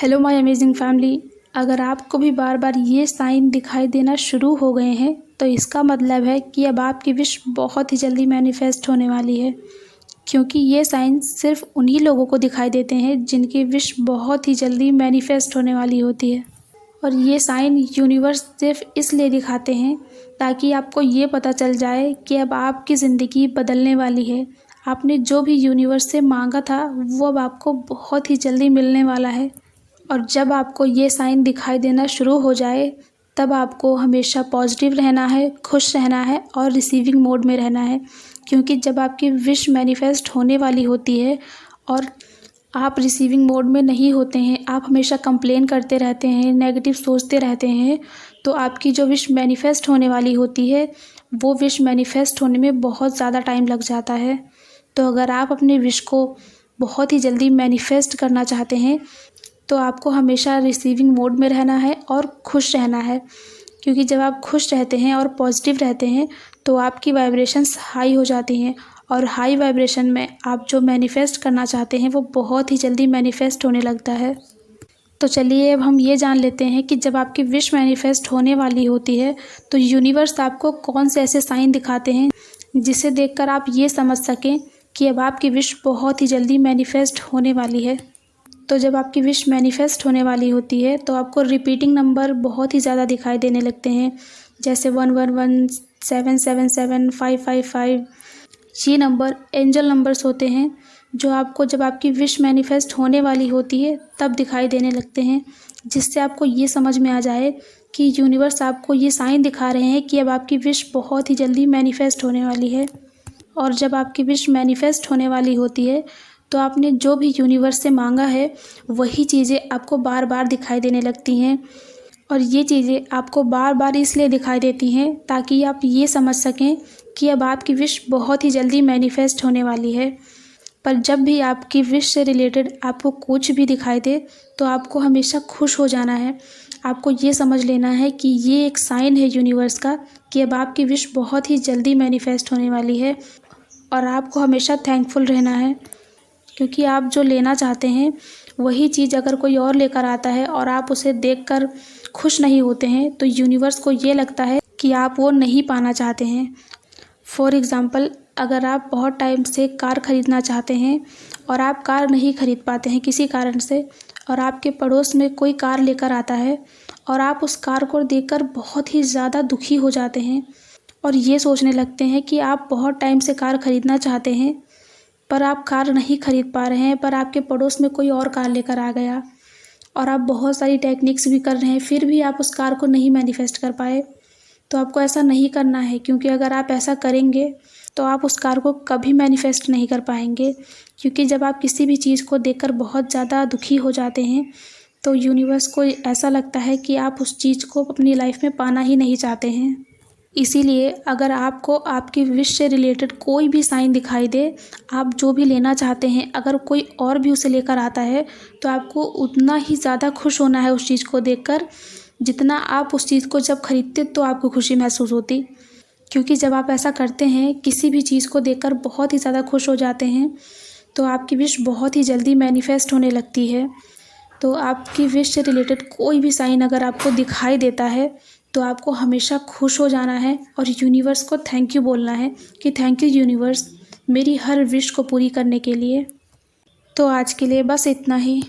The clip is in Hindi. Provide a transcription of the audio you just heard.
Hello my amazing family. अगर आपको भी बार बार ये साइन दिखाई देना शुरू हो गए हैं तो इसका मतलब है कि अब आपकी विश बहुत ही जल्दी मैनिफेस्ट होने वाली है, क्योंकि ये साइन सिर्फ उन्हीं लोगों को दिखाई देते हैं जिनकी विश बहुत ही जल्दी मैनिफेस्ट होने वाली होती है। और ये साइन यूनिवर्स सिर्फ इसलिए दिखाते हैं ताकि आपको ये पता चल जाए कि अब आपकी ज़िंदगी बदलने वाली है। आपने जो भी यूनिवर्स से मांगा था वो अब आपको बहुत ही जल्दी मिलने वाला है। और जब आपको ये साइन दिखाई देना शुरू हो जाए तब आपको हमेशा पॉजिटिव रहना है, खुश रहना है और रिसीविंग मोड में रहना है, क्योंकि जब आपकी विश मैनिफेस्ट होने वाली होती है और आप रिसीविंग मोड में नहीं होते हैं, आप हमेशा कंप्लेन करते रहते हैं, नेगेटिव सोचते रहते हैं, तो आपकी जो विश मैनिफेस्ट होने वाली होती है वो विश मैनिफेस्ट होने में बहुत ज़्यादा टाइम लग जाता है। तो अगर आप अपने विश को बहुत ही जल्दी मैनिफेस्ट करना चाहते हैं तो आपको हमेशा रिसीविंग मोड में रहना है और खुश रहना है, क्योंकि जब आप खुश रहते हैं और पॉजिटिव रहते हैं तो आपकी वाइब्रेशंस हाई हो जाती हैं और हाई वाइब्रेशन में आप जो मैनिफेस्ट करना चाहते हैं वो बहुत ही जल्दी मैनिफेस्ट होने लगता है। तो चलिए अब हम ये जान लेते हैं कि जब आपकी विश मैनिफेस्ट होने वाली होती है तो यूनिवर्स आपको कौन से ऐसे साइन दिखाते हैं जिसे देखकर आप ये समझ सकें कि अब आपकी विश बहुत ही जल्दी मैनिफेस्ट होने वाली है। तो जब आपकी विश मैनिफेस्ट होने वाली होती है तो आपको रिपीटिंग नंबर बहुत ही ज़्यादा दिखाई देने लगते हैं, जैसे 111, 777, 555। ये नंबर एंजल नंबर्स होते हैं जो आपको जब आपकी विश मैनिफेस्ट होने वाली होती है तब दिखाई देने लगते हैं, जिससे आपको ये समझ में आ जाए कि यूनिवर्स आपको ये साइन दिखा रहे हैं कि अब आपकी विश बहुत ही जल्दी मैनिफेस्ट होने वाली है। और जब आपकी विश मैनिफेस्ट होने वाली होती है तो आपने जो भी यूनिवर्स से मांगा है वही चीज़ें आपको बार बार दिखाई देने लगती हैं। और ये चीज़ें आपको बार बार इसलिए दिखाई देती हैं ताकि आप ये समझ सकें कि अब आपकी विश बहुत ही जल्दी मैनिफेस्ट होने वाली है। पर जब भी आपकी विश से रिलेटेड आपको कुछ भी दिखाई दे तो आपको हमेशा खुश हो जाना है। आपको ये समझ लेना है कि ये एक साइन है यूनिवर्स का कि अब आपकी विश बहुत ही जल्दी मैनिफेस्ट होने वाली है। और आपको हमेशा थैंकफुल रहना है, क्योंकि आप जो लेना चाहते हैं वही चीज़ अगर कोई और लेकर आता है और आप उसे देखकर खुश नहीं होते हैं तो यूनिवर्स को ये लगता है कि आप वो नहीं पाना चाहते हैं। फॉर एग्ज़ाम्पल, अगर आप बहुत टाइम से कार ख़रीदना चाहते हैं और आप कार नहीं ख़रीद पाते हैं किसी कारण से, और आपके पड़ोस में कोई कार लेकर आता है और आप उस कार को देखकर बहुत ही ज़्यादा दुखी हो जाते हैं और ये सोचने लगते हैं कि आप बहुत टाइम से कार ख़रीदना चाहते हैं पर आप कार नहीं खरीद पा रहे हैं, पर आपके पड़ोस में कोई और कार लेकर आ गया और आप बहुत सारी टेक्निक्स भी कर रहे हैं फिर भी आप उस कार को नहीं मैनिफेस्ट कर पाए। तो आपको ऐसा नहीं करना है, क्योंकि अगर आप ऐसा करेंगे तो आप उस कार को कभी मैनिफेस्ट नहीं कर पाएंगे। क्योंकि जब आप किसी भी चीज़ को देखकर बहुत ज़्यादा दुखी हो जाते हैं तो यूनिवर्स को ऐसा लगता है कि आप उस चीज़ को अपनी लाइफ में पाना ही नहीं चाहते हैं। इसीलिए अगर आपको आपकी विश से रिलेटेड कोई भी साइन दिखाई दे, आप जो भी लेना चाहते हैं, अगर कोई और भी उसे लेकर आता है तो आपको उतना ही ज़्यादा खुश होना है उस चीज़ को देखकर जितना आप उस चीज़ को जब खरीदते तो आपको खुशी महसूस होती। क्योंकि जब आप ऐसा करते हैं, किसी भी चीज़ को देखकर बहुत ही ज़्यादा खुश हो जाते हैं, तो आपकी विश बहुत ही जल्दी मैनिफेस्ट होने लगती है। तो आपकी विश से रिलेटेड कोई भी साइन अगर आपको दिखाई देता है तो आपको हमेशा खुश हो जाना है और यूनिवर्स को थैंक यू बोलना है कि थैंक यू यूनिवर्स मेरी हर विश को पूरी करने के लिए। तो आज के लिए बस इतना ही।